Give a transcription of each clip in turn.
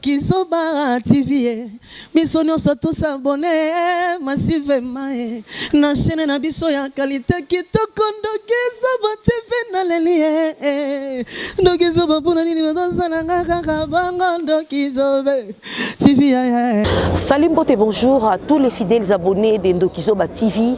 Kizoba TV. Misonyo soto s'abonner massivement. Na chaîne na biso ya qualité kitoko Kizoba TV na lelie. Kizoba pona nini bazana ngaka bango Kizoba TV. Salut beauté, bonjour à tous les fidèles abonnés de Kizoba TV.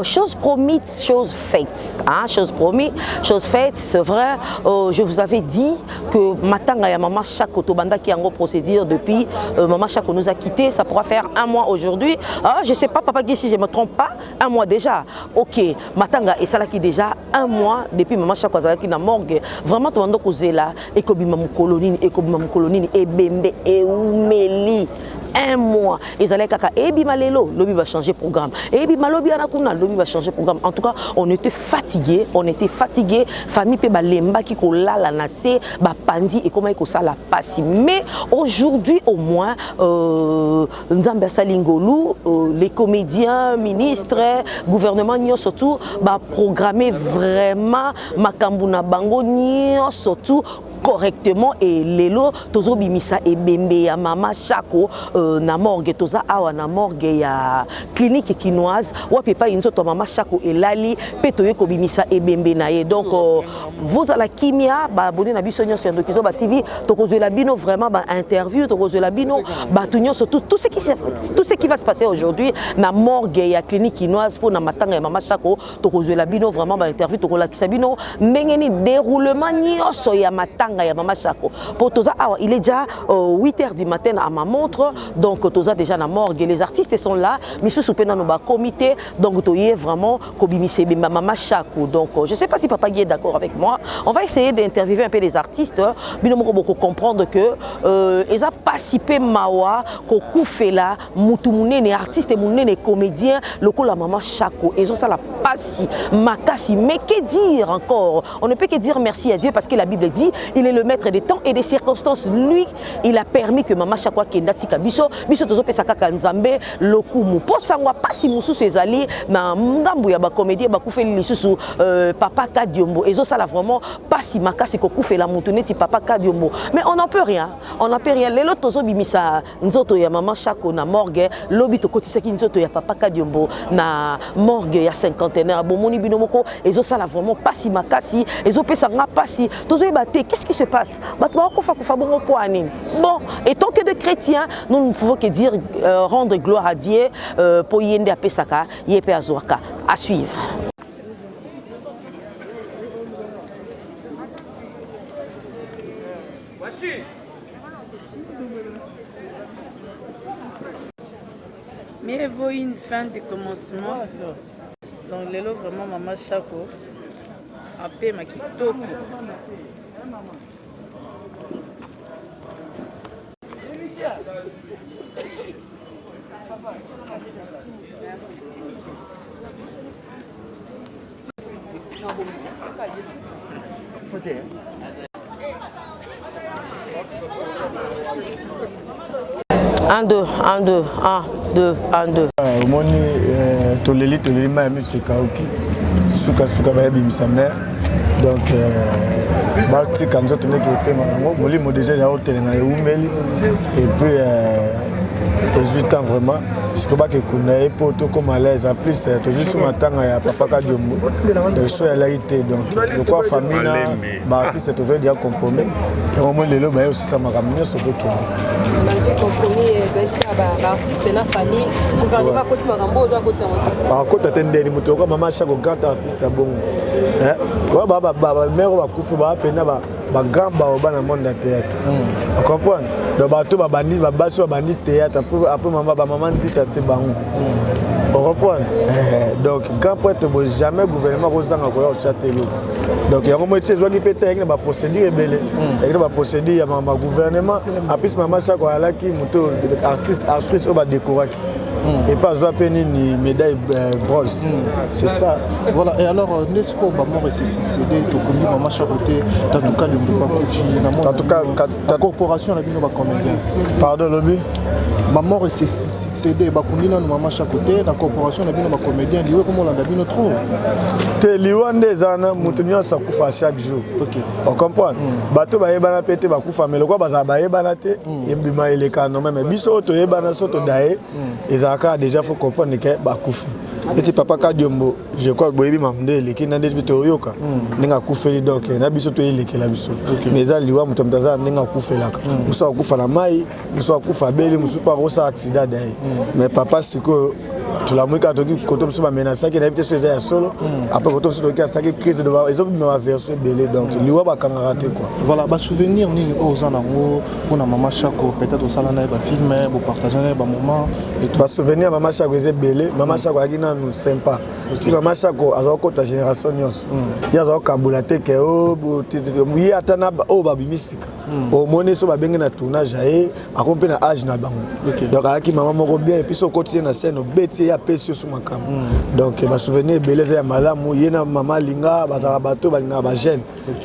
Chose promise, chose faite. Hein? Chose promise, chose faite. C'est vrai, je vous avais dit que Matanga ya Maman Chako Tobanda qui a en procédure depuis Maman Chako nous a quittés. Ça pourra faire un mois aujourd'hui. Je ne sais pas, Papa Guy, si je ne me trompe pas, un mois déjà. Ok, Matanga et Salaki déjà un mois depuis Maman Chako Salaki na morgue. Vraiment, tout le monde est là. Et Kobima Moukolonine, et Bembe, et Oumeli. Un mois. Et ça kaka ebi malelo, lobby va changer programme. Ebi malobi anakuna, lobby va changer programme. En tout cas, on était fatigués, famille pe balemba qui ko la nase, ba pandi et comment iko ça la passe. Mais aujourd'hui au moins Nzambe Salingolu, les comédiens, ministres, gouvernement nyo surtout ba programmer vraiment makambuna bango nyo surtout correctement et lelo tozo bimisa et bembe ya Mama Chako na morgue toza awa na morgue ya clinique kinoise wa pepa inzo to Mama Chako et lali petoye ko bimisa et bembe na ye donc vous à la kimia ba abonné na biso nyo sur Kizoba TV to kozo la bino vraiment ba interview to kozo la bino ba tunyo surtout tout ce qui va se passer aujourd'hui na morgue ya clinique kinoise pour na matanga ya Mama Chako to kozo la bino vraiment ba interview to ko la kisabino mengeni déroulement nyoso ya matanga ya Mama Chako. Pour Toza, il est déjà 8h du matin à ma montre, donc Toza déjà na morgue. Les artistes sont là, mais sous soupé dans nos comité, donc Toye vraiment Kobimise Mama Chako. Donc je ne sais pas si Papa Guy est d'accord avec moi. On va essayer d'interviewer un peu les artistes, mais nous devons comprendre que ils ont participé mawa, koku fela, mutumune les artistes et les comédiens, le coup la Mama Chako. Ils ont ça la passi, makasi. Mais que dire encore? On ne peut que dire merci à Dieu parce que la Bible dit il est le maître des temps et des circonstances. Lui, il a permis que Mama Chako Kendatika biso tozo pesa kaka Nzambe lokumu. Po sangwa pasi mususu ezali na ngambu ya ba comédien ba kufeli lisusu Papa Kadiombo. Ezo sala vraiment pasi makasi ko kufela mutu neti Papa Kadiombo. Mais on n'en peut rien. On n'en peut rien. Lelo tozo bimisa nzoto ya Mama Chako na morgue, lobi to kotisaki nzoto ya Papa Kadiombo na morgue ya cinquantenaire. Bomoni binomoko ezo sala vraiment pasi makasi, ezo pesa nga pasi. Tozo ebate qu'est-ce qui se passe? Bon, et tant que de chrétiens, nous ne pouvons que dire rendre gloire à Dieu pour Yende à Pesaka, Yepe Azoaka. À suivre. Mais il faut une fin de commencement. Donc, l'élo vraiment Mama Chako a payé ma kitoko. Un, deux. Moni toleli ma monsieur Kaoki suka ba bimisa mère donc bati kanzo toné ki otema ngo molimo déjà ya hôtel na Umeli et puis 18 ans vraiment ce que ba ke kuna et poto comme à l'aise en plus toujours sur matanga ya Papa Kadiombo de so ya laité donc de quoi famille na ba artiste toujours déjà compromis et au moins lelo ba aussi ça m'a ramené sur que compromis artiste na famille gouvernement côté makambo doit côté en côté tendeli muto ko Mama Chako grand artiste bon wa ba mère ba kufu ba pena ba gamba au bana monde théâtre on comprend donc bato ba bandi ba baso bandi théâtre après maman dit c'est bango on comprend donc grand prêtre bo jamais gouvernement ko zanga ko ya chatelo donc yango mo tse zwaki pete avec ba procédure ebele avec ba procédure ya gouvernement apis Mama Chako alaki muto artiste au ba décoraki et pas une médaille bronze. C'est ça. Voilà, et alors, n'est-ce qu'on va mort et c'est succédé, tu connais maman chapeauté, t'as tout cas, en tout cas, la corporation, la bino va comédien. Pardon, lobby. Maman et c'est succédé, bakundina nous maman chapeauté, la corporation, la bino va comédien, lié comme on l'a bino trop. T'es lié des années, moutonnions ça koufa chaque jour. Ok. On comprend. Bateau ba yebana pété ba koufa, mais le quoi ba yebana té, yembima il est canon même. Biso to yebana soto dae, et zaka déjà faut comprendre que ba koufa. Et tu papa Kadiombo, je crois que Boyebi m'a demandé les qui n'ont pas de yoka, n'enga koufeli donc na biso to yele ke la biso. Mais ça liwa mutamtaza n'enga koufela. Muso koufa la mai, muso koufa beli, muso pas rosa accident d'ailleurs. Mais papa c'est que tout la moïka toki koto muso ba menacer qui n'habite sur ya solo. Après koto muso toki ça qui crise de ils ont me verser belé donc liwa ba kanga raté quoi. Voilà, ba souvenir ni aux anango, on a maman Chako peut-être au salon ba filmer, ba partager ba moment et tout. Ba souvenir maman Chako c'est belé, maman Chako a gina nous sympa. Puis maman Chako a ta génération nyos. Ya zo kabula te ke o muyi atana o ba bimisika. O moni so ba benga na tournage aé akompe na âge na bango. Donc aki maman moko bien et puis so continuer na scène beti ya pesi sur makam. Donc ba souvenir belé ya malamu yena maman linga ba bato ba linga ba jeune.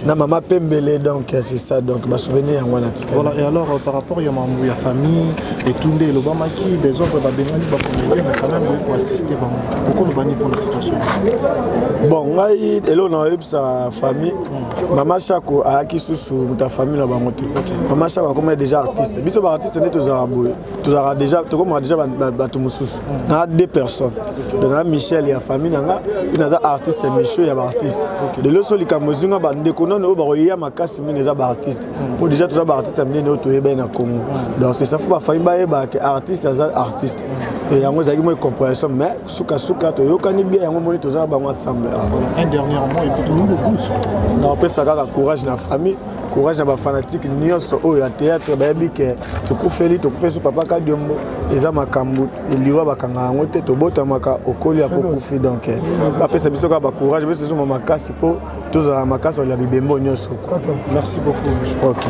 Na maman pembele donc c'est ça donc ba souvenir ya ngwana tika. Voilà, et alors par rapport à ma famille et tout le Lobamaki des autres ba bengani ba comédien mais quand même pour assister bango. Pourquoi le bani pour la situation? Bon, ngai elo na sa famille, maman Chako a qui sous ta famille na bango. Maman Chako comme déjà artiste. Biso ba artiste ne tozara boy. Tozara déjà to comme déjà bato mususu. Na deux personnes. Donc na Michel et la famille nga, il a artiste Michel et ba artiste. De lo soli kamozunga ba ndeko non ba roya makasi mine za ba artiste. Pour déjà to ba artiste mine no to yeba na Congo. Donc c'est ça faut ba famille ba yeba que artiste za artiste. Et yango za ki mo compréhension mais suka to yokani bien yango moni tozara ba ensemble. Un dernier mot et puis tout le monde. Non, après ça courage na famille. Courage à ma fanatique nyonso oyo ya théâtre bayebi ke tokufeli sur papa Kadiombo eza makambu eliwa bakanga yango te tobotamaka okoli ako kufi donc bapesa biso ka ba courage biso so makasi po tozala makasi la bibembo nyonso. Merci beaucoup. OK.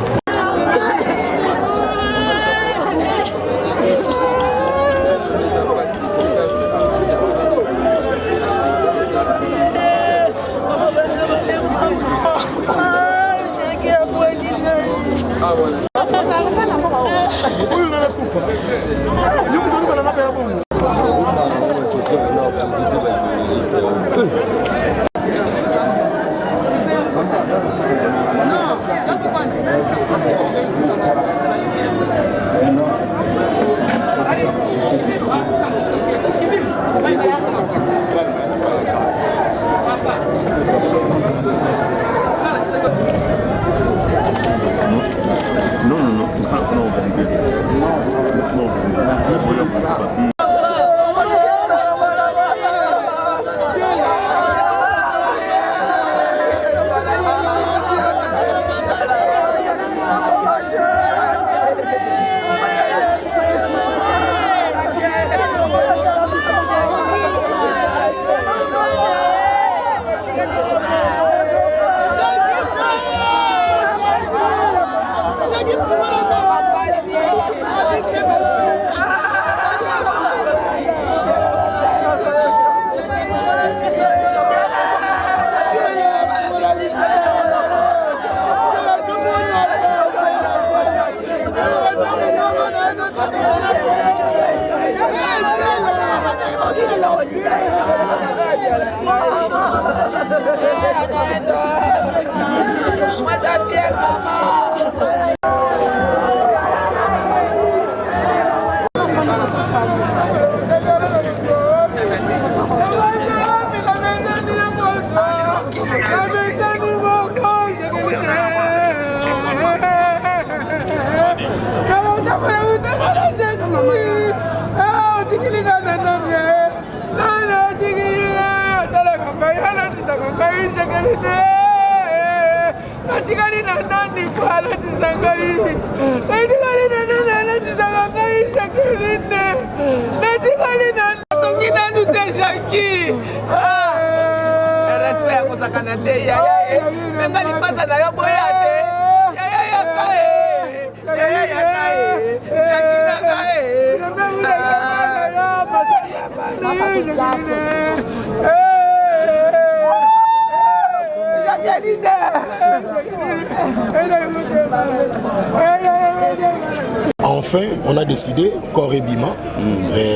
Enfin, on a décidé, Corps et Bima,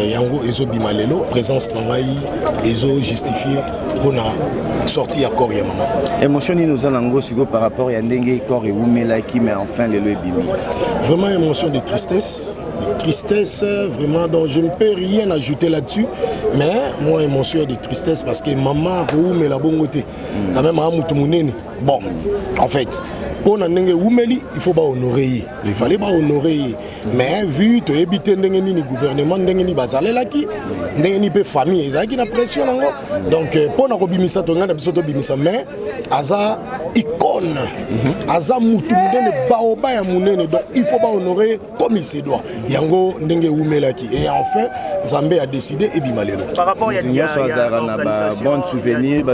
Yango Ezo Bima Lelo, présence dans l'AI, Ezo justifié pour la sortie à Corps et Maman. Émotion nous allons par rapport à Ndenge Corps et Oumela qui met enfin Lelo et Bima. Vraiment émotion de tristesse vraiment, donc je ne peux rien ajouter là-dessus, mais moi émotion de tristesse parce que maman Oumela la bongote, quand même à Moutoumounen. Bon, en fait. Pour il faut pas honorer. Il fallait pas honorer. Mais vu que le gouvernement la famille, il y a pression. Donc pour nous bimisa mais aza icône, aza baoba ya munene. Donc il faut pas honorer comme il se doit. Yango ndenge umelaki. Et enfin Zambé a décidé et bimalelo. Par rapport à bon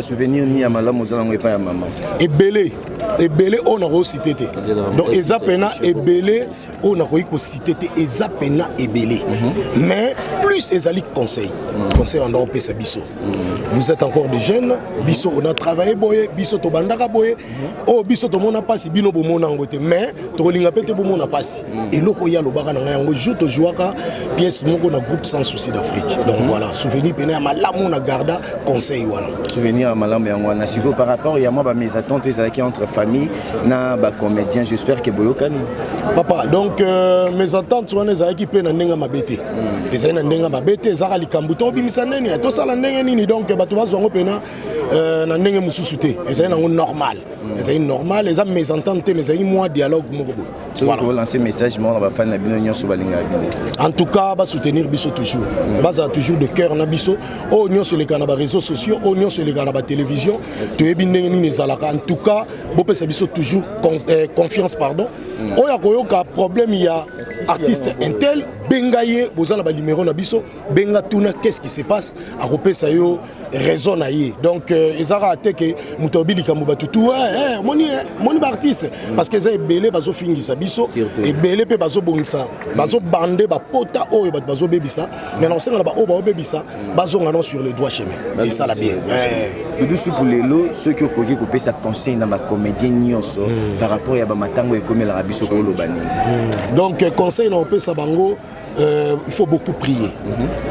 souvenir ni à malam et pas à maman. Et belé on a cité. Donc ezapena et belé on a cité ezapena et belé. Mais plus ezali conseil en Europe c'est biso. Vous êtes encore des jeunes, biso on a travaillé boye, biso to bandaka boye. Oh biso to mona passe bino bo mona ngote mais to linga pete bo mona passe. Et loko ya lobaka na yango joto jouaka pièce moko na groupe sans souci d'Afrique. Donc voilà, souvenir pena malamu na garda conseil wana. Souvenir malamu ya wana siko par rapport ya moi mes attentes qui entre famille na ba comédien, j'espère que boyokani. Papa, donc mes attentes sont les qui peuvent n'enga mabete. Les aïna n'enga mabete, zara likambuto bimisa neni, to sala n'enga nini donc batu va zongo pena n'enga mususute. Les aïna normal. Les aïna normal, les amis mes attentes, mes aïna moi dialogue moko. Voilà. Pour lancer message moi on va faire na bino sur balinga. En tout cas, va soutenir biso toujours. Baza toujours de cœur na biso. Oh nyon sur les canaux réseaux sociaux, oh nyon sur les canaux télévision. Tu es bien nini zalaka. En tout cas, bopé c'est biso toujours confiance pardon. Oh ya koyoka problème il y a artiste intel bengaye bozala ba numéro na biso benga tuna qu'est-ce qui se passe à repé ça yo raison na yé. Donc ezara ateke mutobili kamuba tutu moni ba artiste parce que ça belé bazo fingisa biso et belé pe bazo bongisa bazo bande ba pota o bazo bebisa mais non c'est na ba o ba bebisa bazo ngana sur le droit chemin et ça la bien. Tout pour les lots ceux qui ont coupé sa conseil dans ma comédien nyonso par rapport à ba matango et comme la biso ko lobani. Donc conseil na pe sa bango il faut beaucoup prier.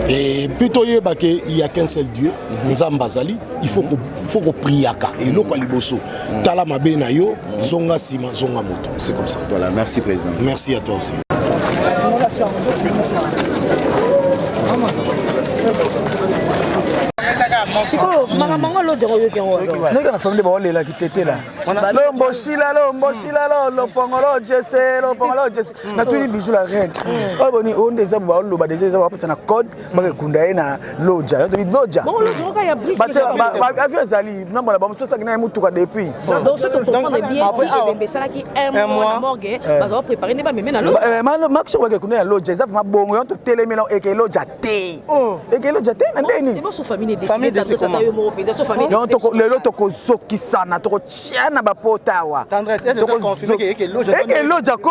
Et plutôt il y a qu'un seul Dieu, Nzambazali, il faut qu'on prie et l'eau liboso. Tala mabe na yo, zonga sima, zonga moto. C'est comme ça. Voilà, merci président. Merci à toi aussi. Siko mamango lo jongo yoki ngo. Neka na famille ba olela ki tete la. Lo mboshila lo pongolo jese na tuni bijou la reine. O boni on des abu ba lo ba déjà ba pesa na code ba ke kunda na loja. Loja. Bon lo jongo ya brise. Ba avion zali na mona ba musto sta na mutuka depuis. Donc ce que comprendre bien dit bembe sala ki un mois na morgue ba zo préparer ne ba meme na loja. Max wa ke kunda na loja za ma bongo yo to telemela e ke loja te. E ke loja te na ndeni. Et bon so famille décidé lelo tokozokisana tokotiana bapotawa eloja ko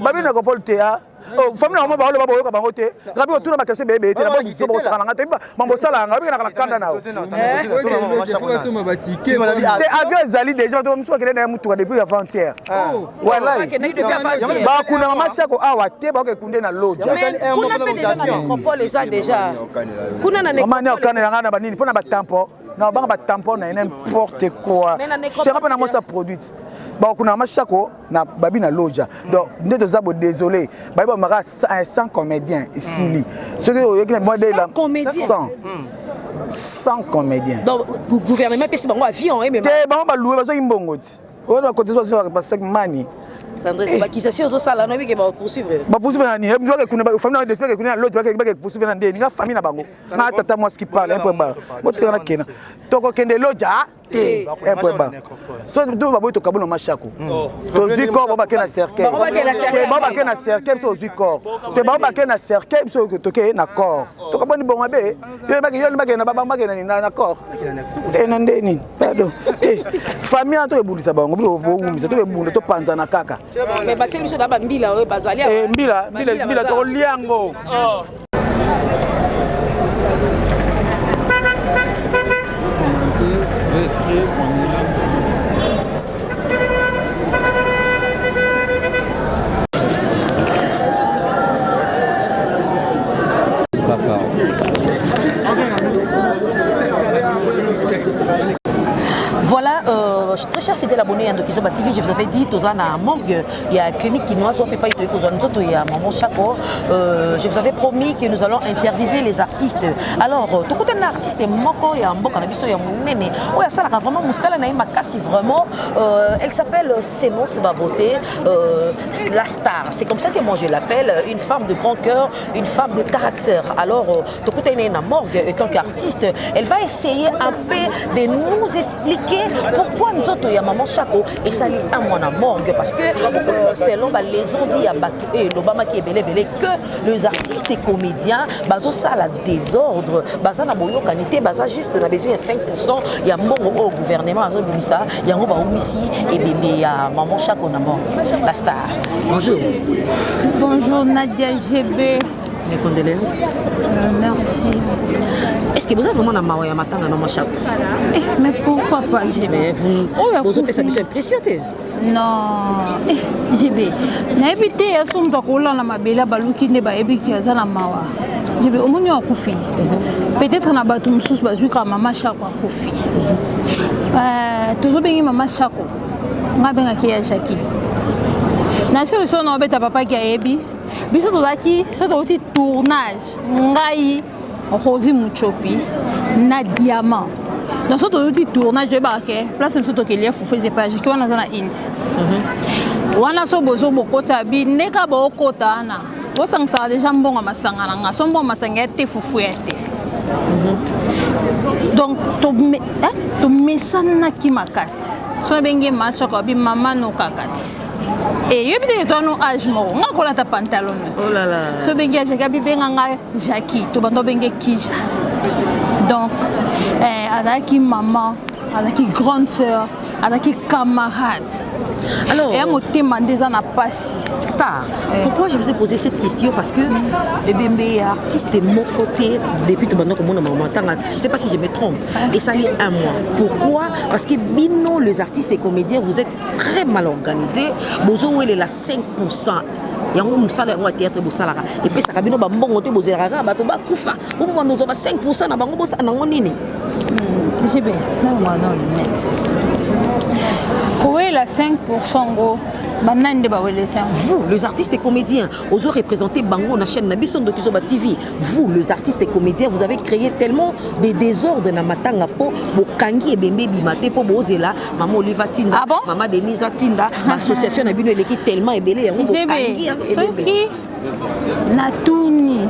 babina kopol te famille na ba ba boyoka bango te rabi otuna ba question bebe te na bo so bo sala ngata mambo sala ngabi na kanda na te avion ezali déjà to mso kele na mutuka depuis avant-hier wallahi ba kuna mama sako awa te ba ke kunde na loja kuna pe déjà na compole ça déjà kuna na mama ne okana ngana ba nini pona ba tampon na ba ba tampon na n'importe quoi c'est pas na mo ça produit ba kuna mama sako na babi na loja donc ndeto zabo désolé ba ba mara 100 comédiens ici ce que yo moi de la 100 comédiens donc gouvernement pesi bango avion mais te bango ba louer bazo imbongoti on va côté parce que mani Tendresse bakisation zo sala no bike ba poursuivre ni hem doit que kuna famille na décider que kuna l'autre ba poursuivre na ndeni nga famille na bango na tata moi ce qui parle un peu bas botika na kena toko kende loja te un peu bas so do ba boito kabuno machako to ziko ba kena cercle ba kena cercle so ziko te ba kena cercle so to ke na corps to kaboni bon mabe yo ba kena ba kena ni na corps e na ndeni pardon famille to ebulisa bango bo umisa to ebunda to panza na kaka mais batie biso da mbila oyo bazali mbila to liango fidèles abonnés à Ndokizoba TV, je vous avais dit, tous en à morgue, il y a clinique quinoise, il y a Maman Chaco. Je vous avais promis que nous allons interviewer les artistes. Alors, tout côté d'un artiste, il y a un bon cannabis, il y a un néné. Oh, il y a ça, vraiment, Moussala Naïma Kassi, vraiment. Elle s'appelle Sémon Sebaboté, la star. C'est comme ça que moi je l'appelle, une femme de grand cœur, une femme de caractère. Alors, tout côté d'un morgue, en tant qu'artiste, elle va essayer un peu de nous expliquer pourquoi nous autres, il y a Maman Chaco et ça lit à mon morgue. Parce que selon les ont dit à Batou et l'Obama qui est belé que les artistes et comédiens, baso ça la désordre, baza na boyo kanité, baza juste na besoin de 5%, il y a mon au gouvernement, il y a un ici et bébé à Maman Chaco na mort, la star. Bonjour. Bonjour Nadia GB. Mes condoléances. Merci. Est-ce que vous avez vraiment un maroya matin à Maman Chaco? Mais pourquoi pas GB? Mais vous avez fait impressionné. Non, GB. N'habitez à son bacola la mabela baluki ne baebi qui a la mawa. GB au moins koufi. Peut-être na batum sous bazui comme Maman Chaco koufi. Toujours bien Maman Chaco. Nga benga ki ya Jackie. Na solution na beta papa ki ayebi. Biso tozaki so toti tournage ngai Rosi Muchopi na diamant. Dans ce petit tournage de barquet, place le qu'il y a faisait pas qui on a dans Inde. On a so bozo bokota bi neka bokota na. Bo sang ça déjà bon masanga nga so bon masanga te fufuete. Donc to mesana ki makasi. So benge macho ko bi mama no kakati. Et yo peut-être toi no âge mo nga ko la ta pantalon. Oh là là. So benge Jackie bi benga nga Jackie to bando benge Kija. Donc avec maman, avec grande sœur, avec camarade. Alors, et à mon thème des ans n'a pas si. Star, pourquoi je vous ai posé cette question? Parce que les artistes de mon côté, depuis tout maintenant, je ne sais pas si je me trompe, et ça y est un mois. Pourquoi? Parce que bino, les artistes et comédiens, vous êtes très mal organisés. Vous avez la 5%. yango musala yango théâtre bosalaka et puis ça kabino ba mbongo te bozeraka bato ba kufa pour moi nous 5% na bango bosa nango nini j'ai bien non net oui la 5% go banande ba wele ça vous les artistes et comédiens osez représenter bango na chaîne na biso Ndokizoba TV vous les artistes et comédiens vous avez créé tellement des désordres na matanga po bokangi et bembe bimate po bozela maman Oliva Tinda maman Denise Tinda l'association na bino eleki tellement ebele yango bokangi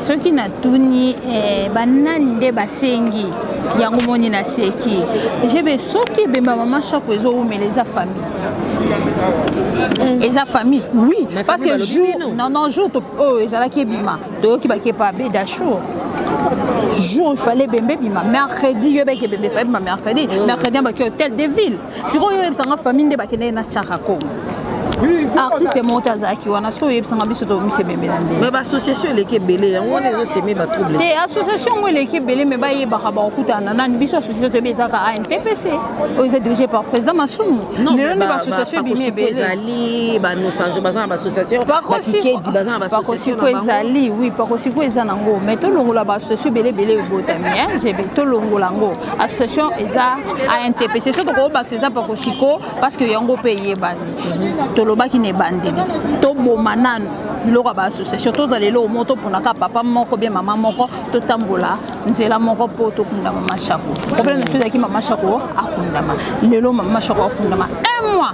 ceux qui natuni banande basengi yango moni na seki jebe soki bemba Maman Chaco ezo mais les famille et sa famille oui mais parce que jour non jour oh ezala ki bima to ki ba ki pa be d'achour jour il fallait bembe bima mercredi yo ba ki bembe fa bima mercredi ba ki hôtel de ville siko yo ebsanga famille de ba ki na chaka ko artiste Montazaki wana so yebsanga biso to mise bembe nande mais association eleki belé yango les semé ba trouble te association mo eleki belé mais ba yeba ba okutana nan biso association to bezaka a NTPC o est dirigé par président Masumu non ba association bimé belé ba no sanjo bazana ba association ba kedi bazana ba association ko ezali oui pas ko siko ezana ngo mais to longola ba association belé botami j'ai to longola ngo association eza a NTPC so to ko ba c'est ça pas ko siko parce que yango payer bani lobaki ne bandeli to bomanano biloko ba association to zalelo moto ponaka papa moko bien maman moko to tambola nzela moko po to kunda Maman Chaco problème de chose ki Maman Chaco akundama lelo Maman Chaco akundama un mois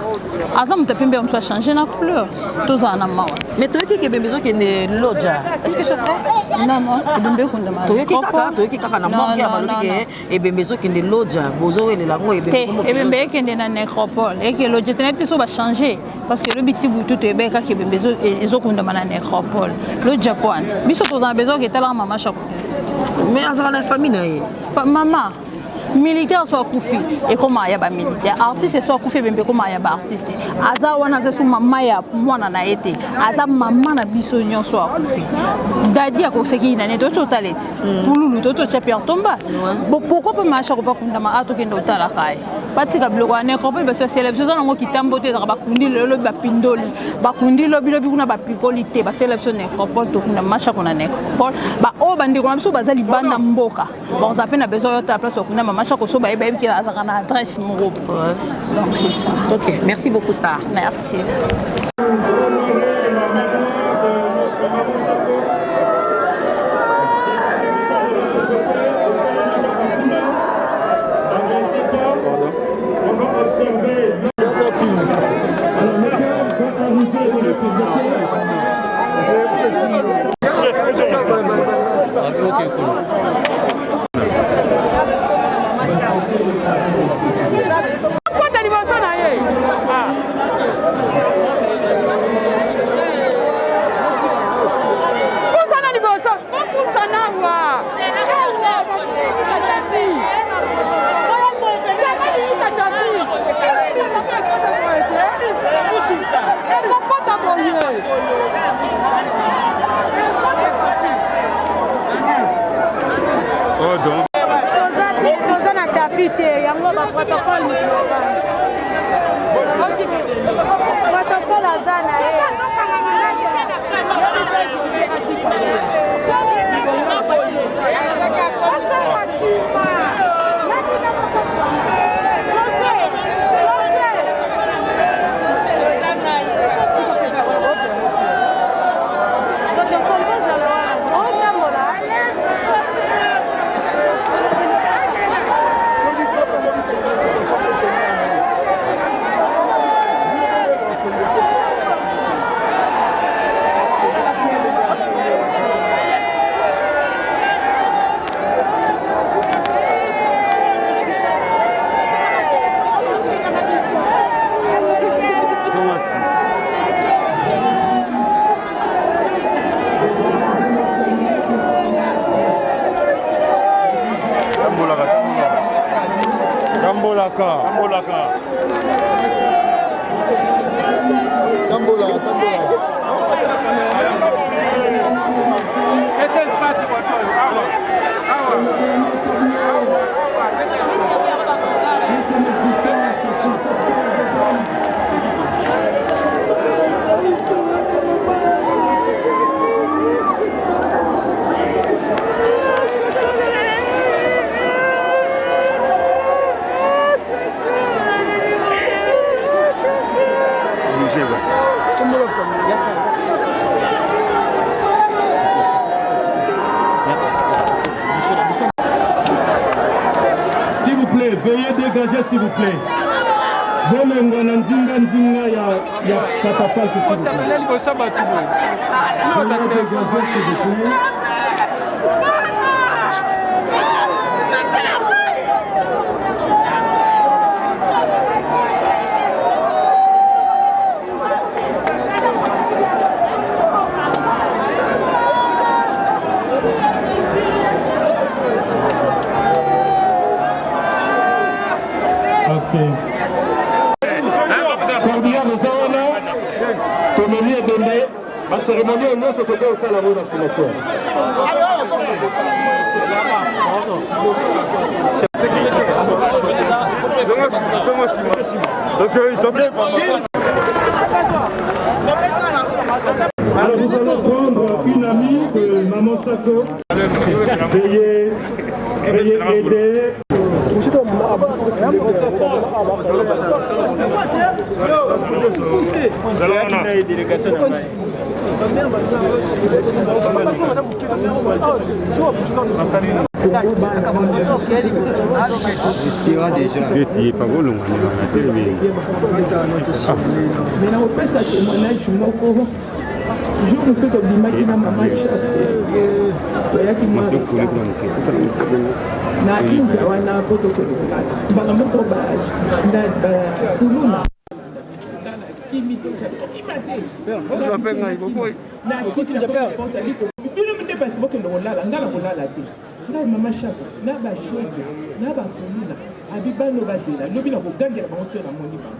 azam te pembe on soit changer na couleur to za na mawa mais to ki ke bezo ke ne loja est-ce que c'est vrai non bembe kundama to ki kaka na monke ya baloli ke e bezo ke ne loja bozo ele la ngo e bembe ke na nécropole et que loja tenete so ba changer parce que le biti butu to ebe ka ke bezo ezokundama na nécropole le Japon biso to za bezo ke tala Maman Chaco mais azala na famille na ye maman militaire soit koufi et comment il y a ba militaire artiste soit koufi bembe comment il y a ba artiste aza wana za su mama ya mwana na ete aza mama na biso nyon soit koufi dadi ko seki na ne to talent pululu to chapia tomba pourquoi pas Maman Chaco pas kundama ato kendo tala kai patika bloko ane ko parce que célébration ngo kitambo te ba kundi lo ba pindoli ba kundi lo bilobi kuna ba pikolite ba célébration ne ko to kuna Maman Chaco na ne ko ba o bandi ko biso bazali banda mboka bon ça peine besoin de ta place kuna Maman Maman Chako so ba qui a une adresse mon groupe. Donc c'est ça. Ok, merci beaucoup Star. Merci. S'il vous plaît, veuillez dégager s'il vous plaît. Bonenga na nzinga ya Katafal s'il vous plaît. Veuillez dégager s'il vous plaît. Corbillard de Zawana, Tomeni et Dende, ma cérémonie au nom c'était au Salamo dans signature. Alors nous allons prendre une amie de Maman Chako. Veuillez aider. Je me suis dit que maman toyaki na India wana protocole bana moko ba kuluna kimi deja kimate na kiti ja porte aliko bino minde ba bokendo kolala ngala kolala te ngai mama Chako na ba shweke na ba kuluna abibano bazela lobi na kogangela bango sur na moni bango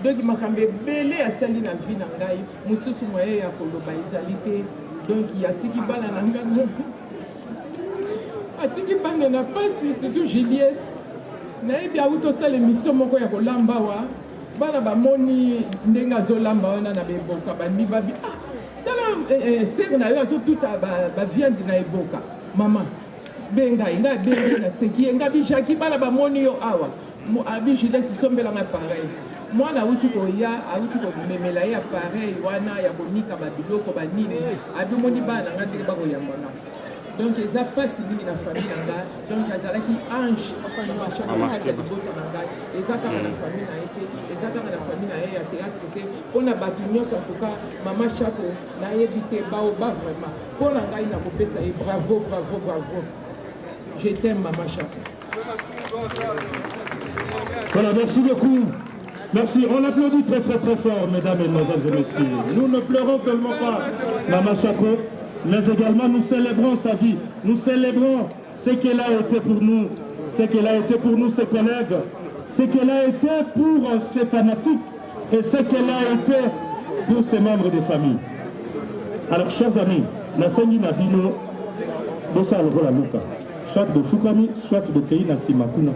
donc makambe belé asali na vie na ngai mususu moye ya koloba ezalité donc ya tiki bana na nganga atiki bana na pasi surtout Juliès na ebi auto sala émission moko ya kolamba wa bana bamoni ndenga zolamba wana na beboka bandi babi tala sere na yo tout ba viande na eboka mama bengai nga bengai na seki nga bijaki bala ba moni yo awa abi jida si sombela nga pareil mwana uti ko ya auti ko memela ya pareil wana ya bonika ba biloko ba nini abi moni bana nga te ba ko yambana donc eza pasi mingi na famille nanga donc azalaki ange na machaka na libota nanga eza kaka na famille na ete eza kaka na famille na ye ya théâtre te pona bato nyonso en tout cas mama Chako na yebi te bao ba vraiment pona ngai na kopesa ye bravo bravo bravo je t'aime mama Chako. Voilà, merci beaucoup. Merci, on applaudit très très très fort, mesdames, mesdemoiselles et messieurs. Nous ne pleurons seulement pas Mama Chako, mais également nous célébrons sa vie. Nous célébrons ce qu'elle a été pour nous, ce qu'elle a été pour nous, ses collègues, ce qu'elle a été pour ses fanatiques et ce qu'elle a été pour ses membres de famille. Alors, chers amis, Nasengi Nabino, Bossa Alrola Luka, soit de Fukami, soit de Kei Nasimakuna.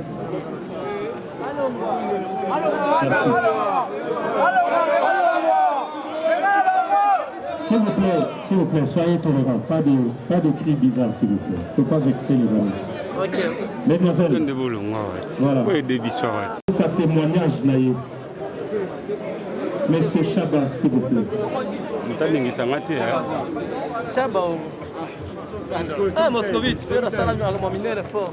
Merci. S'il vous plaît, soyez tolérants. Pas de cris bizarres, s'il vous plaît. Il ne faut pas vexer les amis. Mesdemoiselles, voilà. Ça témoignage, Naïe. Mais c'est Chaba, s'il vous plaît. Chaba. Ah, Moscovite, tu peux rester là, mon mineur est fort.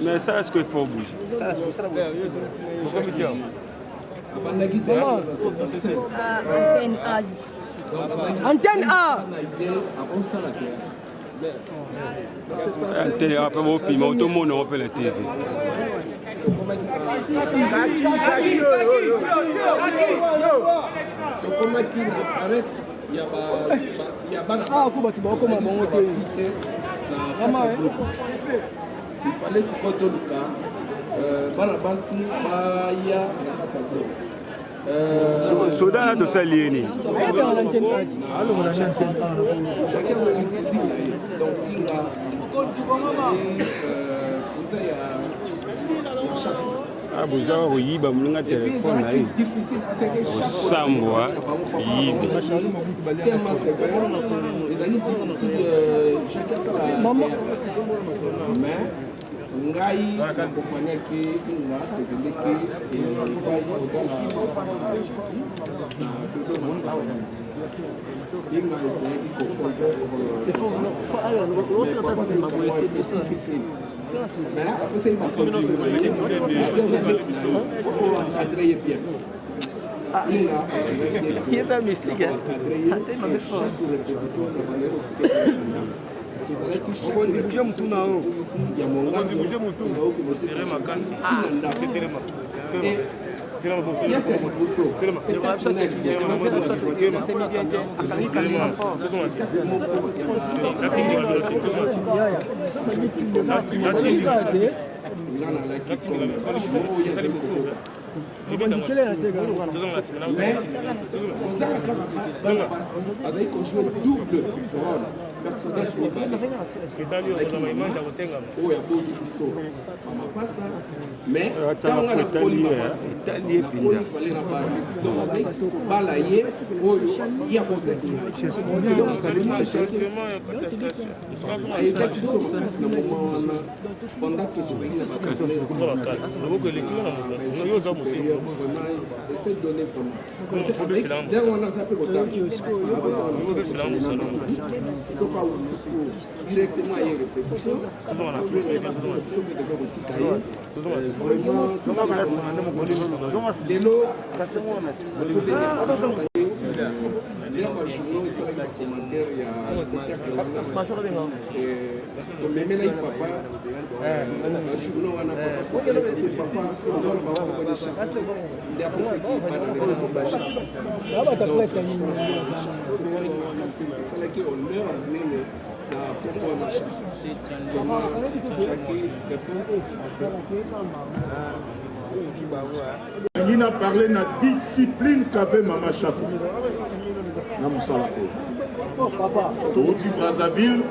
Mais ça, est-ce qu'il faut bouger? Antenne A. Antenne A. Après vos films, tout le monde on peut la TV. Il fallait se faire tout le cas. Barabasi, Baya, Soda de Salieni. Chacun veut une cuisine. Donc, il a ah, vous avez eu un téléphone. Difficile parce que chaque Samboa, tellement sévère, les années difficiles, chacun fait la mais ngai accompagné qui inga teteleki et vai autant la jaki na dodo mamba inga essayer qui comprendre mais papa c'est vraiment difficile. Mais après ça, il m'a fait il faut encadrer bien. Il a assuré qu'il est encadré et chaque répétition de manière étiquette. Chaque répétition, il y a mon gars qui m'a dit et il y a cette bousseau. Mais vous avez joué double rôle. Personnage global. Oh, il y a beaucoup de choses. On n'a pas ça. Mais quand on a la poli, il fallait la barre. Donc, vous avez ce qu'on balayer. Oh, il y a beaucoup de choses. Donc, vraiment, chacun. Il y a des choses qui sont dans le moment. Pendant que tu vis, il y a des choses essaie de donner vraiment. D'ailleurs, on a zappé le temps. Directement à une répétition. Après une répétition, qui devait aussi cahier. Vraiment, les lots, il y a un journal, il y a un commentaire, il y a un spectacle. Comme les ménages papa, un journal, on a papa, c'est papa, on va avoir des chats. Et après, c'est qui va dans les retours de chat. Donc, c'est là qu'on leur a donné la propre machin. Comment chacun répond. Il a parlé de la discipline qu'avait Mama Chako. Dans Moussalako. Tout du Brazzaville.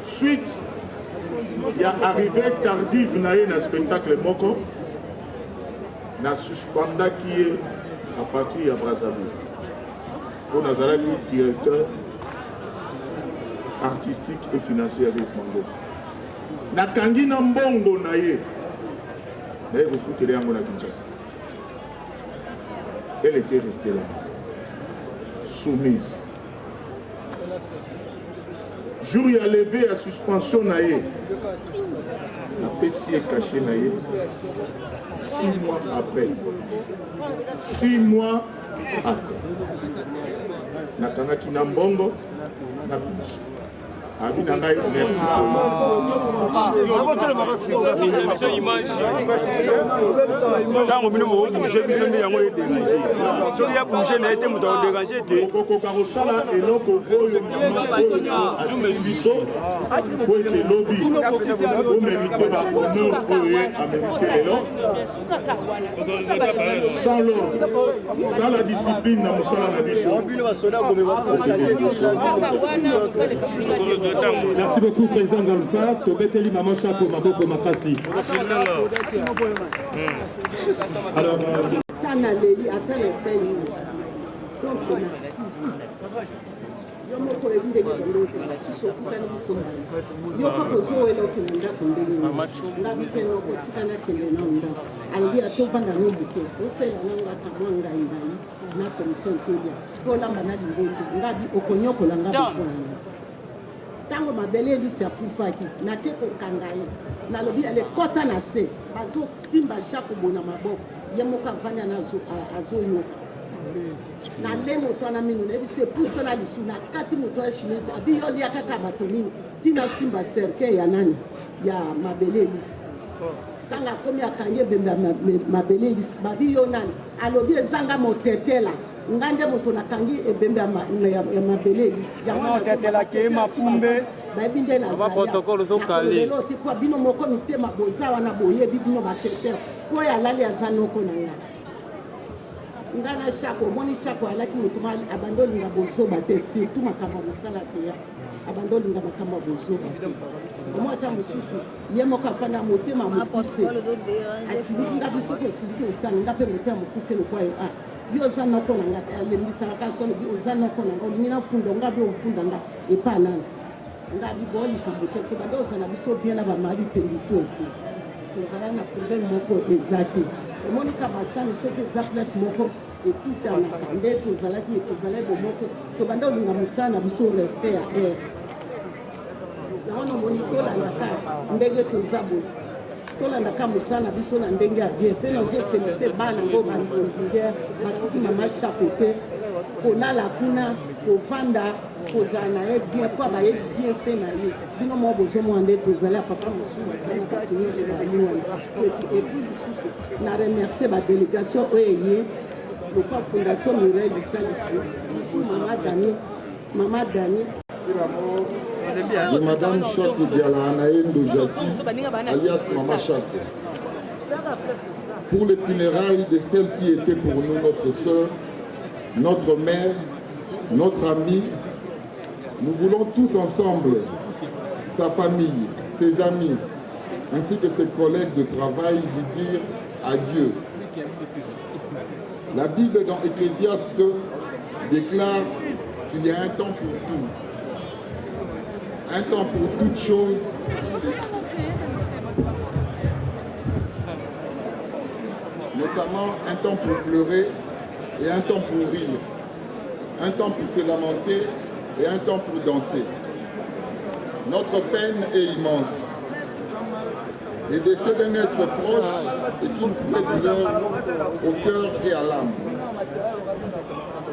Suite, il y a arrivé tardive dans le spectacle Moko. Na suspenda qui est à partir de Brazzaville. On a un directeur artistique et financier avec Mango. Nakangi na mbongo na ye. D'ailleurs, vous foutez les Ango na Kinshasa. Elle était restée là, soumise. Jour il a levé à suspension na ye. La PC est cachée na ye. 6 mois après. 6 mois après. Nakanga ki na mbongo na punition. Abi nangai merci pour sans l'ordre, sans la discipline, merci beaucoup, Président Galfa. Tobeteli Maman Chako, Maboko Makasi. Alors, Tanaleli, attends les 5 minutes. Donc, on a suivi. Yomoko ebinde kibandoza suso kutani bisombani yoko kozo wela okenda kundeli ngabi tena okotikana kende na ndako alobi atovanda no buke osela nanga kamwanga ngai na Thomson Tolia po lamba na lingondo ngabi okonyokola ngabi kwana tango mabele elisi akufaki nake kokangaye nalobi ale kota na se bazo simba shako bona maboko yemoko avanya na azoyoka na lemo tona minu nebi se pusana lisu na kati moto chinoise abi yo lia kaka bato nini tina simba cercle ya nani ya mabele elisi tanga komi akanye bemba mabele elisi babi yo nani alobi ezanga motetela ngande moto nakangi ebembe ya mabele elisi yango tetela ke mapumbe babinde na za protocole zo kali lelo tikwa bino moko mitema boza wana boyebi bino ba secteur ko ya lali azanoko na nga ngana shako moni shako alaki mutuma abandoli nga bozoba te surtout makamba musala te abandoli nga makamba bozoba te moi ta mususu yemo ka fana motema mukuse asiliki nga biso ko siliki osana nga pe motema mukuse lo kwayo yo zana ko nga alembisa ka sono bi ozana ko nga olingina fundo nga bi ofunda nga epana nga bi boli kambote to bando zana biso bien na ba mabi pendu to tozala na problème moko ezate Monica Bassani soki eza place moko etutanaka nde tozalaki tozalaki bomoko tobanda olinga mosala na biso respect ya air yango nomoni tolandaka ndenge toza boye tolandaka mosala na biso na ndenge ya bien mpe nazofélicité bana ngo bandindingere batiki mama Chako te kolala kuna kovanda kozala na ye bien po bayebi bien fait na ye bino moko bozomona nde tozali ya papa mosusu azali na bato nyonso bali wana epuis lisusu na remercie badélégation oyo eye lokwa fondation Mireille bisalisi lisusu mama Dani de Madame Chako Diala Anaendo Jackie, alias Maman Chako. Pour les funérailles de celle qui était pour nous notre sœur, notre mère, notre amie, nous voulons tous ensemble, sa famille, ses amis, ainsi que ses collègues de travail, lui dire adieu. La Bible dans Ecclésiaste déclare qu'il y a un temps pour tout. Un temps pour toutes choses, notamment un temps pour pleurer et un temps pour rire, un temps pour se lamenter et un temps pour danser. Notre peine est immense. Et décéder notre proche est une vraie douleur au cœur et à l'âme.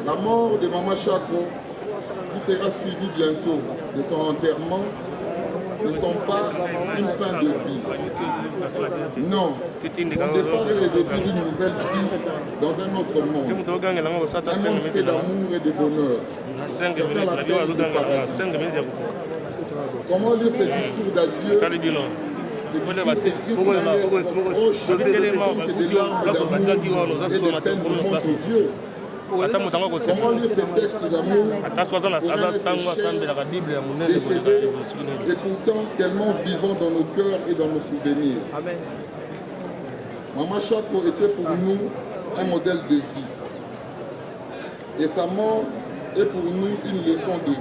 La mort de Maman Chako, qui sera suivie bientôt de son enterrement, ne sont pas une fin de vie. Non, son départ est le début d'une nouvelle vie dans un autre monde. Un monde fait d'amour et de bonheur. Certains l'appellent le paradis. Comment lire ce discours d'adieu? Ce discours écrit pour un être proche représente des larmes d'amour et de peine nous montent aux yeux. Comment lire ces textes d'amour pour un être cher, décédé et pourtant tellement vivant dans nos cœurs et dans nos souvenirs. Maman Chako était pour nous un modèle de vie. et sa mort est pour nous une leçon de vie.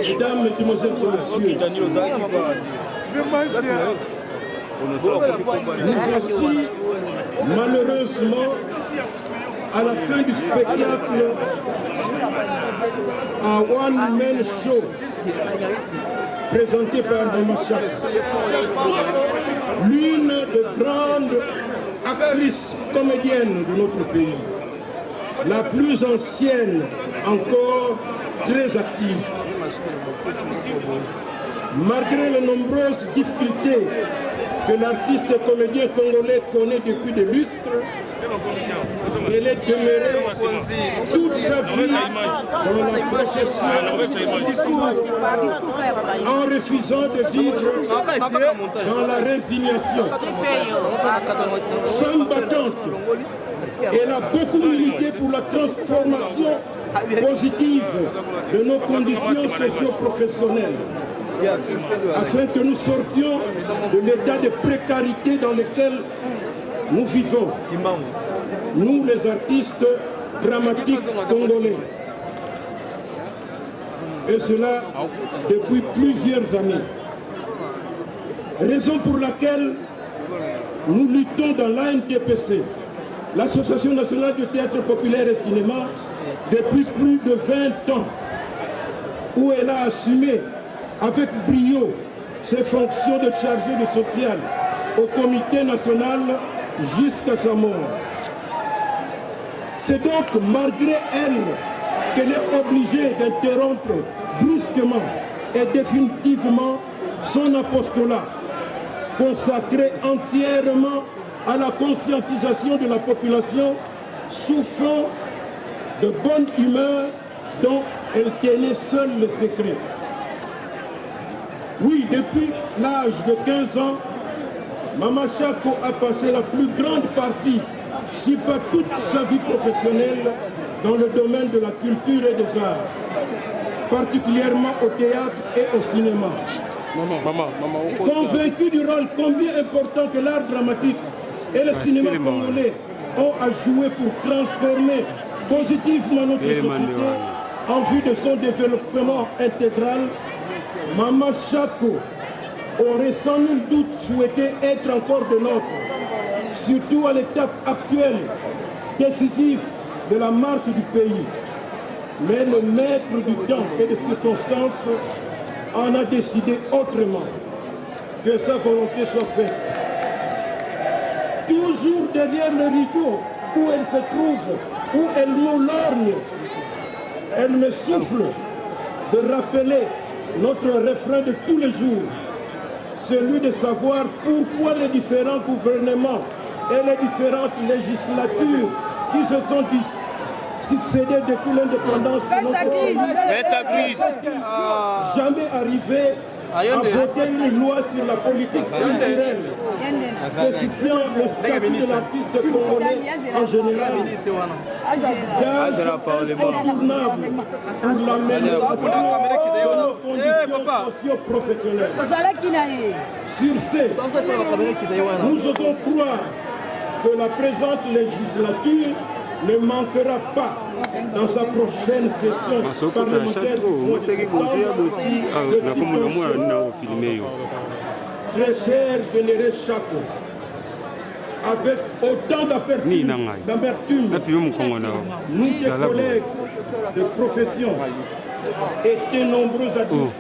Mesdames, mesdemoiselles et messieurs, nous voici malheureusement à la fin du spectacle en one-man show présenté par Mama Chako, l'une des grandes actrices comédiennes de notre pays, la plus ancienne encore très active. Malgré les nombreuses difficultés que l'artiste et comédien congolais connaît depuis des lustres, elle est demeurée toute sa vie dans la procession, en refusant de vivre dans la résignation. Femme battante, elle a beaucoup milité pour la transformation positive de nos conditions socio-professionnelles, afin que nous sortions de l'état de précarité dans lequel nous vivons, nous les artistes dramatiques congolais. Et cela depuis plusieurs années. Raison pour laquelle nous luttons dans l'ANTPC, l'Association nationale du théâtre populaire et cinéma, depuis plus de 20 ans, où elle a assumé avec brio ses fonctions de chargée de social au comité national jusqu'à sa mort. C'est donc malgré elle qu'elle est obligée d'interrompre brusquement et définitivement son apostolat, consacré entièrement à la conscientisation de la population souffrant de bonne humeur dont elle tenait seule le secret. Oui, depuis l'âge de 15 ans, Mama Chako a passé la plus grande partie, si pas toute sa vie professionnelle, dans le domaine de la culture et des arts, particulièrement au théâtre et au cinéma. Convaincu du rôle combien important que l'art dramatique et le cinéma congolais ont à jouer pour transformer positivement notre société en vue de son développement intégral, Mama Chako aurait sans nul doute souhaité être encore de nôtre, surtout à l'étape actuelle décisive de la marche du pays. Mais le maître du temps et des circonstances en a décidé autrement, que sa volonté soit faite. Toujours derrière le rideau où elle se trouve, où elle nous lorgne, elle me souffle de rappeler notre refrain de tous les jours, celui de savoir pourquoi les différents gouvernements et les différentes législatures qui se sont succédées depuis l'indépendance de notre pays ne sont jamais arrivés à voter une loi sur la politique culturelle spécifiant le statut de l'artiste congolais en général, gage incontournable pour l'amélioration de nos conditions socio-professionnelles. Sur ce, nous osons croire que la présente législature ne manquera pas dans sa prochaine session parlementaire du mois de septembre de s'y pencher. Très cher vénéré Chako, avec autant d'amertume, nous des collègues de profession étaient nombreux admirateurs,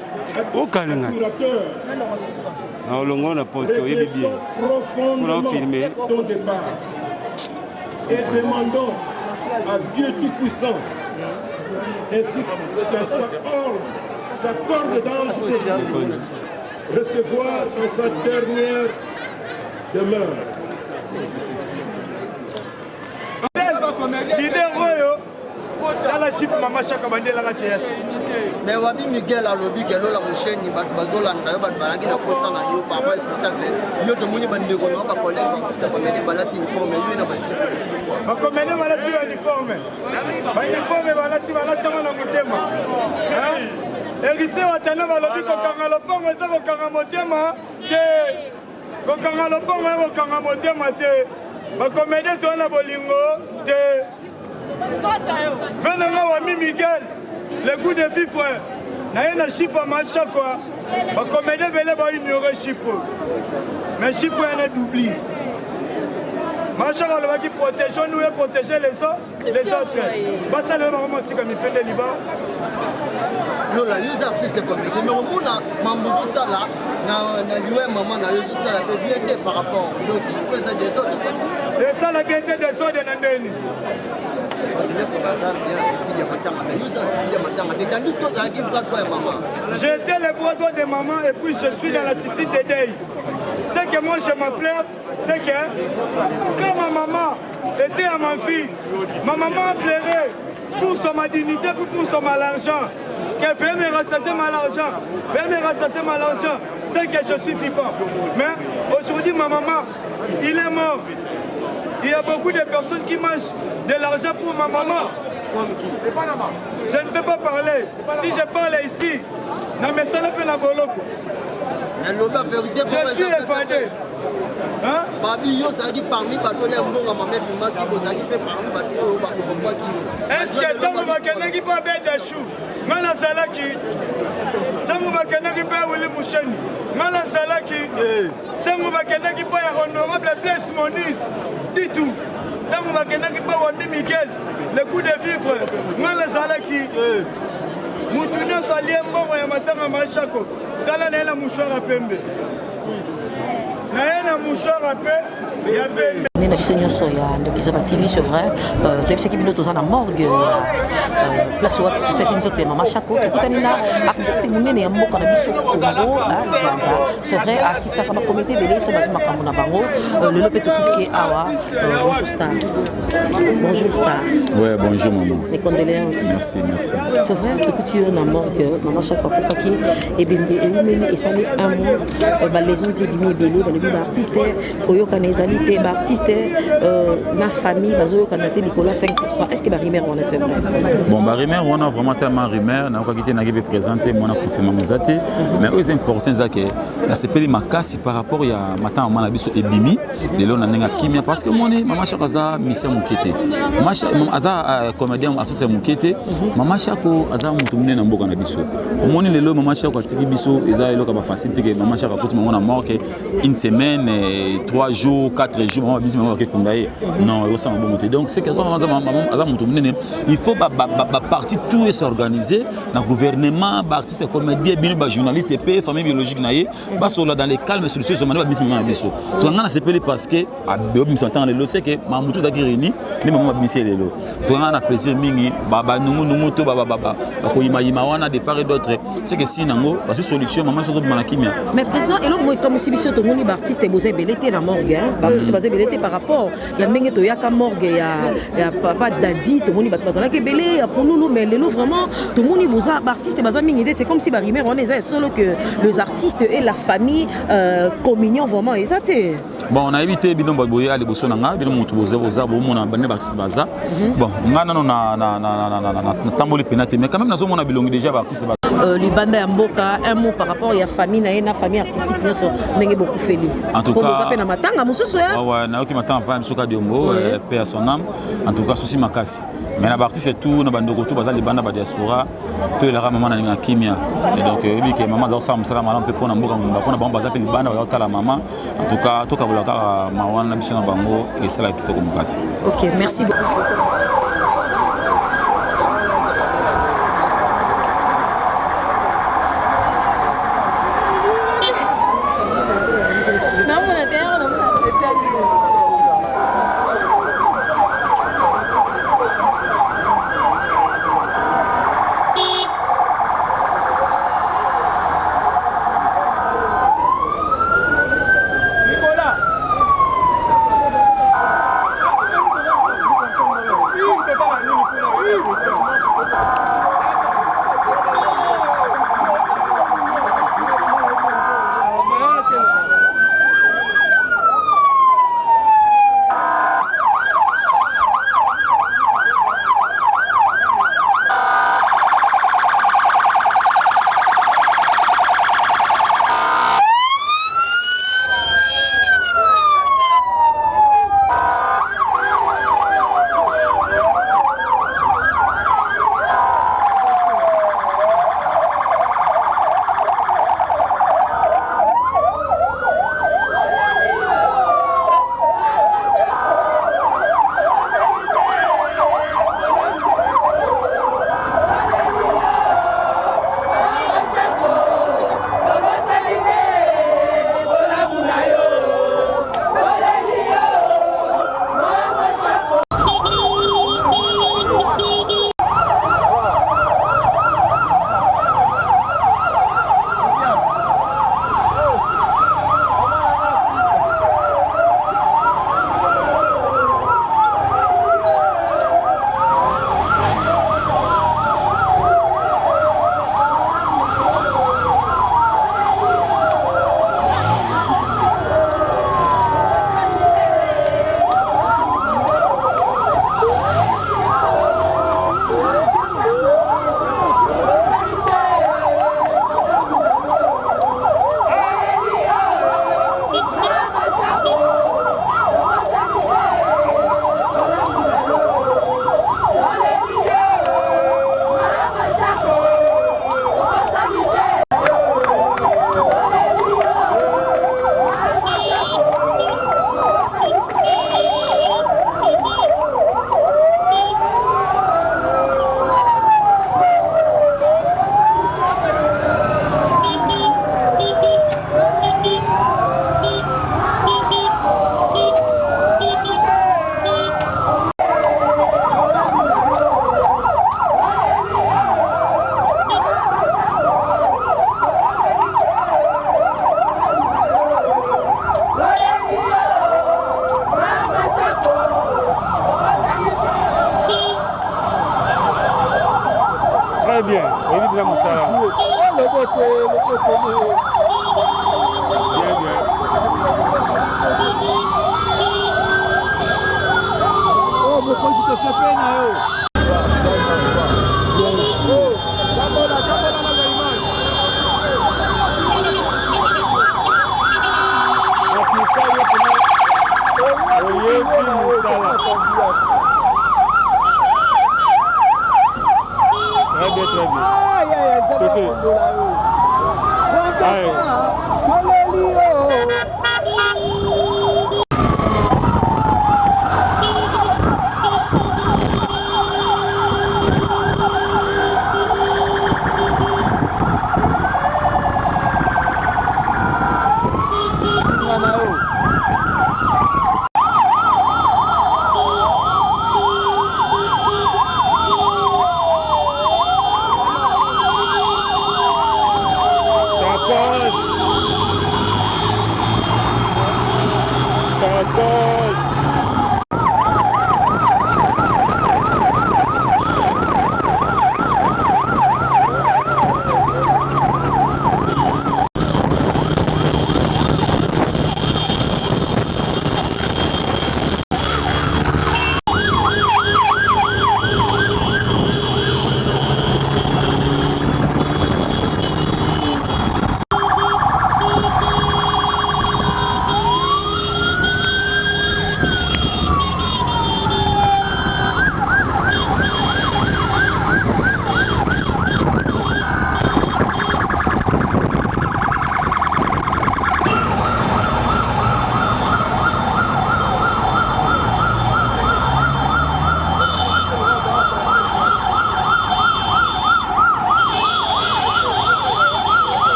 regrettons profondément ton départ et demandons à Dieu Tout-Puissant ainsi qu'à sa corde d'ange recevoir dans sa dernière demeure. Mais Wabi Miguel a lobby que l'on a mouché ni bazola na yo balaki na posa na yo par rapport au spectacle yo te moni bande ko no ba collègue ba ko mede balati uniforme yo na ba chef ba ko mede balati uniforme balati na motema héritier watana balobi ko kanga lopongo za ko kanga motema te ko kanga lopongo ko kanga motema te ba ko mede to na bolingo te venez Wami Miguel le goût de vie frère naye na chipa macha quoi ba comédie vele ba ignorer chipo mais chipo en est d'oubli macha va le qui protéger nous et protéger les autres ba ça le vraiment c'est comme il fait de liba lola les artistes comme mais on a mambuzo sala na liwe maman na yo sala pe bien par rapport d'autres qui sont des autres et ça la bien des autres na ndeni j'étais le bras droit de maman et puis je suis dans l'attitude de deuil. Ce que moi je m'appelais, c'est que quand ma maman était à ma fille, ma maman pleurait pour son dignité, pour son argent. Qu'elle fait me rassasier mal l'argent, dès que je suis vivant. Mais aujourd'hui ma maman, il est mort. Il y a beaucoup de personnes qui mangent de l'argent pour ma maman. Je ne peux pas parler. Si je parle ici, je suis effondré. Est-ce que tant que je ne pas bête de chou, Mala Salaki, tant que je ne pas Willy Moucheni, Mala Salaki, tant que je ne pas honorable Blaise Moniz, dis tout. Tant que je ne pas Wami Miguel, le coup de vivre, Mala Salaki, Moutouna Saliem Bongo et Matanga Machako, Talanela Mouchara Pembe. Naena Mouchara Pembe, il y a Pembe. na biso nyonso ya ndokizo ba TV c'est vrai toyebisaki bino toza na morgue place wapi totiaki nzoto ya mama Shako tokutani na artiste monene ya mboka na biso Congo Lubanza c'est vrai assistaka bakomite ebele so bazwi makambo na bango lelo mpe tokuti awa bonjour star ouais bonjour maman mes condoléances merci c'est vrai tokuti yo na morgue mama Shako akufaki ebembe eumeli esali un mois baleson ti ebimi ebele balobi baartiste koyokana ezali te baartiste na famille bazoyokana te Nicolas 5%. Est-ce que Barimer on est c'est vrai? Bon Barimer on a vraiment tellement Rimer na ko kité na ki présenter mon confirmé mozate mais eux important ça que la sepeli makasi par rapport ya matin mama na biso ebimi lelo na nenga kimia parce que moni mama Shako za mission mukete mama aza comédien artiste mukete mama Shako aza mutu munene na mboka na biso moni lelo mama Shako atiki biso eza eloka ba facilité que mama Shako kuti mama na mort une semaine 3 jours 4 jours mama biso non, donc c'est que il faut partir tout et s'organiser. Le gouvernement, artistes, comédiens, journalistes, et famille biologique, dans les calmes solutions, parce que c'est que Mamoutou Dagireni, les mamans Bissé Lelo. Tu as un plaisir mingi, Baba Numuto, Baba, Koyimawana, des part et d'autres. C'est que si Nango, la solution, maman, c'est de Manakimia. Mais président, et l'homme, comme si monsieur Tomoni, artiste, Bosé Belleté, la morgue, artiste, Bosé Belleté par rapport. Il y a ndenge to yaka morgue ya papa Dadi to moni bat bazala ke belé ya polulu mais lelo vraiment to moni boza artiste baza mingi c'est comme si Barimer on est solo que les artistes et la famille communion vraiment et ça té bon on a évité bino boye ali boso nanga bino mutu boza bo mona bane artiste baza bon ngana no na tamboli penate mais quand même nazo mona bilongi déjà artiste Libanda ya mboka un mot par rapport ya famille na famille artistique nyonso ndenge beaucoup feli en tout cas boza pe na matanga mususu ya ouais na oki matanga pa msuka diombo paix à son âme en tout cas souci makasi mais na partie c'est tout na bandoko tout baza libanda ba diaspora to la maman na ninga kimia et donc ebi ke maman dans ça musala malam pe pona mboka mbona ba baza pe libanda ba yotala maman en tout cas to ka bolaka mawana biso na bango et c'est là kitoko makasi. OK merci beaucoup. Très bien. Bien, bien. Oh, pourquoi tu te fais peine, Très bien, très bien. Toté.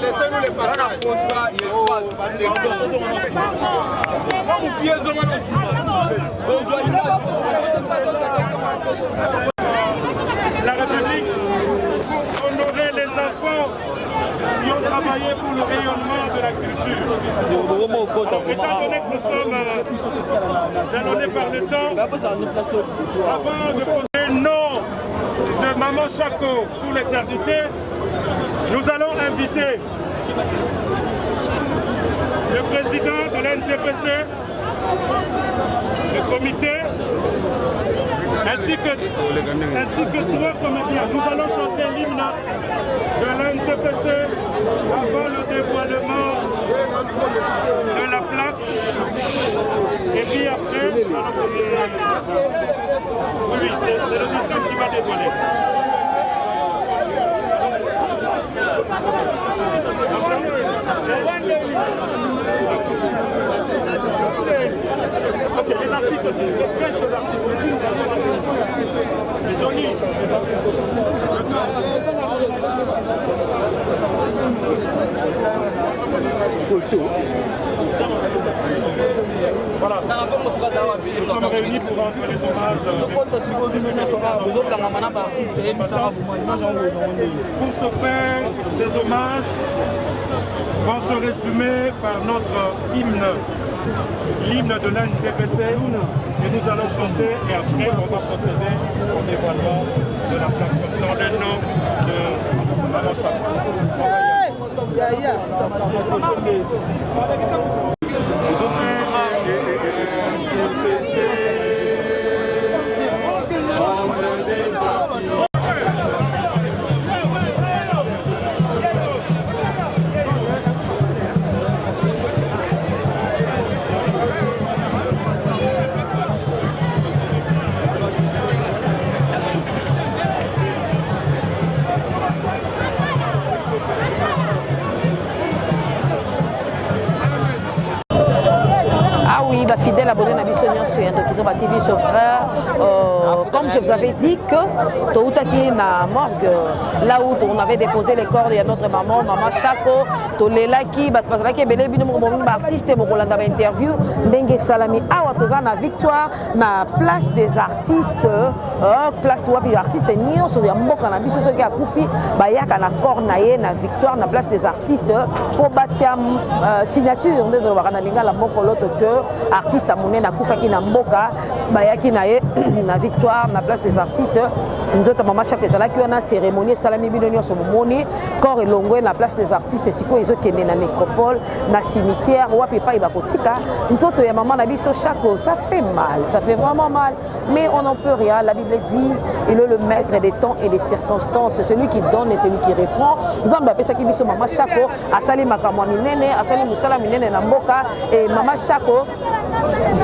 Laissez-nous les passages. La République pour honorer les enfants qui ont travaillé pour le rayonnement de la culture. Étant donné que nous sommes jalonnés par le temps, avant de poser le nom de Maman Chako pour l'éternité, nous allons inviter le président de l'NTPC, le comité, ainsi que trois comédiens. Nous allons chanter l'hymne de l'NTPC avant le dévoilement de la plaque. Et puis après, oui, c'est le système qui va dévoiler. Ok, les artistes aussi, les presque artistes. Les jolis. Voilà. Nous sommes réunis pour rendre les hommages. Pour ce faire, ces hommages vont se résumer par notre hymne, l'hymne de l'NPPC, et nous allons chanter et après on va procéder au dévoilement de la plateforme dans le nom de Maman Chaco. Fidèle abonné à Bissonion sur Ndokizo TV, son frère, comme je vous avais dit que Toutaki na morgue, là où on avait déposé les corps de notre maman, Maman Chaco, Tolelaki, Batpazalaki, Belébino, mon artiste, mon Rolanda interview, Dengue Salami, Awa na victoire, na place des artistes, place où les artistes n'y sont pas mboka na biso qui a koufi, bayaka na corps naé na victoire, na place des artistes pour bâtir signature de Wakalinga la mokolo que artiste amone na kufaki na mboka bayaki na ye na victoire na place des artistes nzota Maman Chaco ezalaki wana cérémonie salami bino nyonso momoni corps elongwe na place des artistes siko ezokende na nécropole na cimetière wapi pa ibakotika nzoto ya maman na biso Chaco, ça fait mal, ça fait vraiment mal, mais on n'en peut rien. La Bible dit il est le maître des temps et des circonstances, celui qui donne et celui qui reprend. Nzambe apesaki biso Maman Chaco asali makamwa minene asali musala minene na mboka et Maman Chaco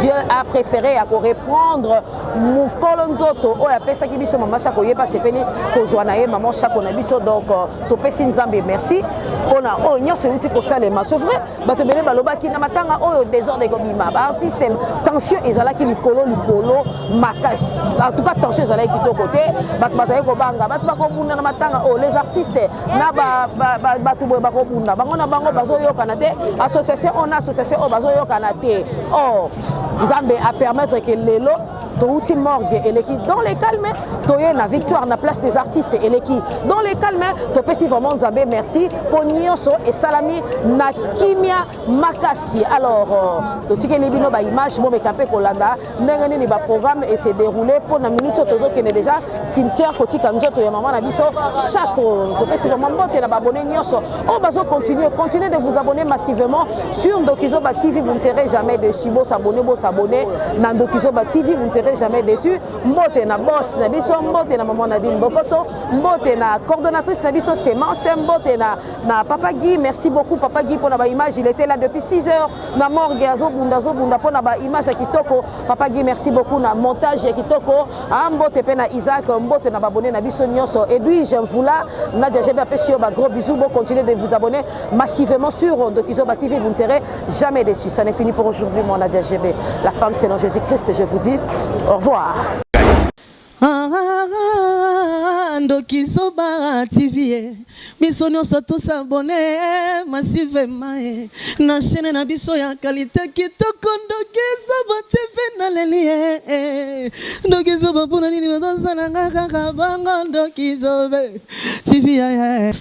Dieu a préféré à reprendre mon colonzoto o ya pesa ki biso Maman Chaco yeba sepeli kozwa na ye Maman Chaco na biso donc to pesi Nzambe merci pona o nyonso uti ko salema c'est vrai bato bele balobaki na matanga oyo désordre gobima ba artiste tension ezalaki likolo makasi en tout cas tension ezalaki kitoko te bato bazali ko banga bato bakobunda na matanga o les artistes na bato boye bakobunda bango na bango bazoyokana te association on association o bazoyokana te oh Nzambe a permettre que lelo touti morgue et l'équipe dans les calmes toye na victoire na place des artistes et l'équipe dans les calmes to pesi vraiment Nzambe merci pour nyonso et salami na kimia makasi alors totike libino ba image mo mekape kolanda ndenge ni ba programme et se dérouler pour na minute tozo kene déjà cimetière kotika nzoto ya maman na biso chaque to pesi vraiment mbote na ba abonné nyonso on va continuer de vous abonner massivement sur Ndokizo TV, vous ne serez jamais déçus. Bo s'abonner na Ndokizo TV, vous ne serez jamais déçus. Mbote na boss na biso, mbote na maman Nadine Bokoso, mbote na coordonnatrice na biso Semence, mbote na Papa Guy. Merci beaucoup Papa Guy pour la image, il était là depuis 6 heures na morgue azobunda pour la image kitoko. Papa Guy, merci beaucoup na montage kitoko. Mbote pe na Isaac, mbote na abonné na biso nyonso. Edwige Mvula, Nadia Jebe apesio ba gros bisous, bon continuez de vous abonner massivement sur Ndokizo TV, vous ne serez jamais déçus. Ça n'est fini pour aujourd'hui, mon Nadia GB. La femme, c'est dans Jésus-Christ. Je vous dis au revoir. Ndokizo TV biso nyonso tous abonné massivement na chaîne na biso ya qualité kitoko Ndokizo TV na lelie Ndokizo pona nini bazosala ngaka bango Ndokizo TV